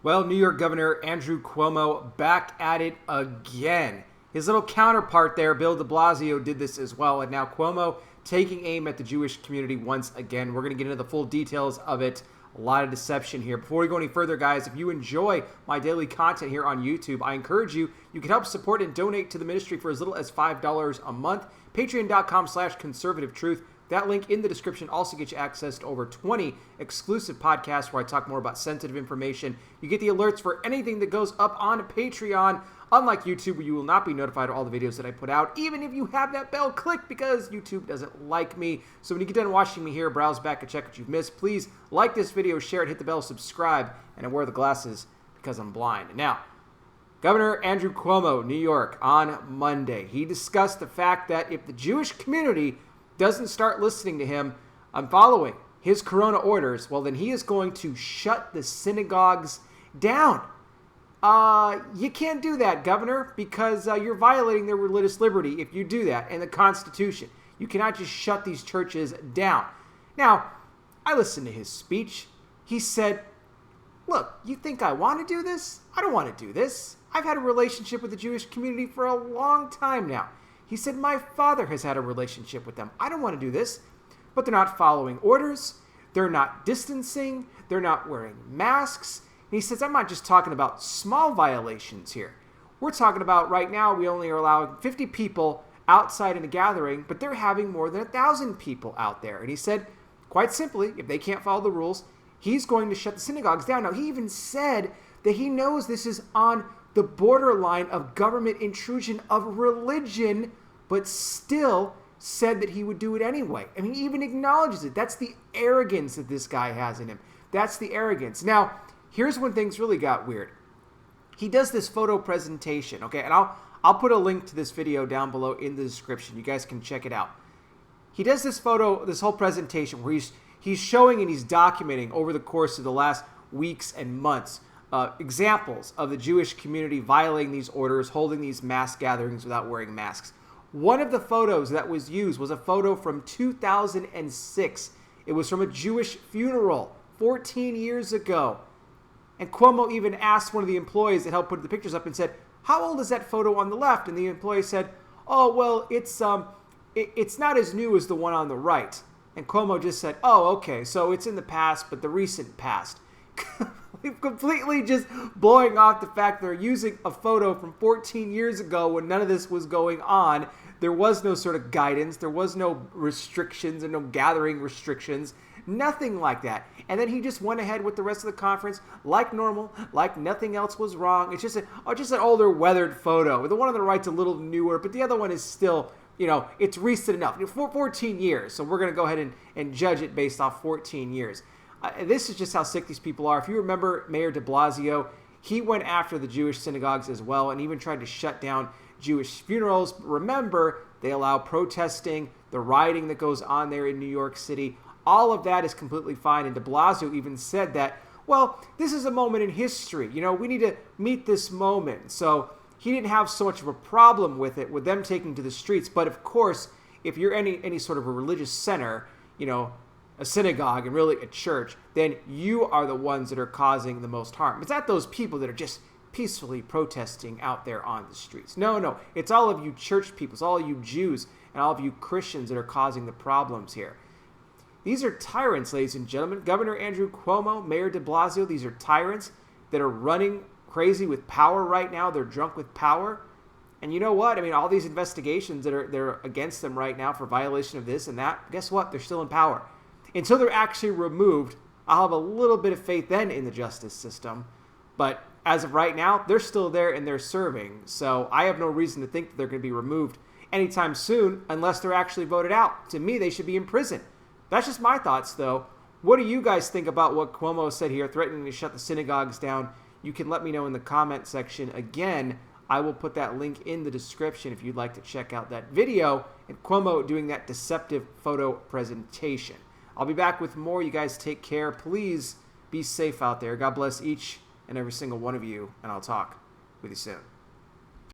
Well, New York Governor Andrew Cuomo back at it again. His little counterpart there, Bill de Blasio, did this as well. And now Cuomo taking aim at the Jewish community once again. We're going to get into the full details of it. A lot of deception here. Before we go any further, guys, if you enjoy my daily content here on YouTube, I encourage you can help support and donate to the ministry for as little as $5 a month. Patreon.com/conservative truth. That link in the description also gets you access to over 20 exclusive podcasts where I talk more about sensitive information. You get the alerts for anything that goes up on Patreon. Unlike YouTube, where you will not be notified of all the videos that I put out, even if you have that bell clicked, because YouTube doesn't like me. So when you get done watching me here, browse back and check what you've missed. Please like this video, share it, hit the bell, subscribe, and I wear the glasses because I'm blind. Now, Governor Andrew Cuomo, New York, on Monday, he discussed the fact that if the Jewish community doesn't start listening to him and following his corona orders, well, then he is going to shut the synagogues down. You can't do that, Governor, because you're violating their religious liberty if you do that and the Constitution. You cannot just shut these churches down. Now, I listened to his speech. He said, look, you think I want to do this? I don't want to do this. I've had a relationship with the Jewish community for a long time now. He said, my father has had a relationship with them. I don't want to do this. But they're not following orders. They're not distancing. They're not wearing masks. And he says, I'm not just talking about small violations here. We're talking about right now we only are allowing 50 people outside in a gathering, but they're having more than 1,000 people out there. And he said, quite simply, if they can't follow the rules, he's going to shut the synagogues down. Now, he even said that he knows this is on the borderline of government intrusion of religion, but still said that he would do it anyway. I mean, he even acknowledges it. That's the arrogance that this guy has in him. That's the arrogance. Now, here's when things really got weird. He does this photo presentation, okay? And I'll put a link to this video down below in the description. You guys can check it out. He does this whole presentation where he's showing and he's documenting over the course of the last weeks and months examples of the Jewish community violating these orders, holding these mass gatherings without wearing masks. One of the photos that was used was a photo from 2006. It was from a Jewish funeral 14 years ago. And Cuomo even asked one of the employees that helped put the pictures up and said, how old is that photo on the left? And the employee said, oh, well, it's not as new as the one on the right. And Cuomo just said, oh, okay, so it's in the past, but the recent past. Completely just blowing off the fact they're using a photo from 14 years ago when none of this was going on. There was no sort of guidance. There was no restrictions and no gathering restrictions. Nothing like that. And then he just went ahead with the rest of the conference like normal, like nothing else was wrong. It's just an older, weathered photo. The one on the right's a little newer, but the other one is still, it's recent enough. 14 years, so we're going to go ahead and judge it based off 14 years. This is just how sick these people are. If you remember Mayor de Blasio, he went after the Jewish synagogues as well and even tried to shut down Jewish funerals. Remember, they allow protesting, the rioting that goes on there in New York City. All of that is completely fine. And de Blasio even said that, well, this is a moment in history. We need to meet this moment. So he didn't have so much of a problem with it, with them taking to the streets. But of course, if you're any sort of a religious center, a synagogue and really a church, then you are the ones that are causing the most harm. It's not those people that are just peacefully protesting out there on the streets. No, it's all of you church people, it's all of you Jews and all of you Christians that are causing the problems here. These are tyrants, ladies and gentlemen. Governor Andrew Cuomo, Mayor de Blasio, these are tyrants that are running crazy with power right now. They're drunk with power. And you know what? I mean, all these investigations that are against them right now for violation of this and that, guess what? They're still in power. Until they're actually removed, I'll have a little bit of faith then in the justice system. But as of right now, they're still there and they're serving. So I have no reason to think that they're going to be removed anytime soon unless they're actually voted out. To me, they should be in prison. That's just my thoughts, though. What do you guys think about what Cuomo said here, threatening to shut the synagogues down? You can let me know in the comment section. Again, I will put that link in the description if you'd like to check out that video and Cuomo doing that deceptive photo presentation. I'll be back with more. You guys take care. Please be safe out there. God bless each and every single one of you, and I'll talk with you soon.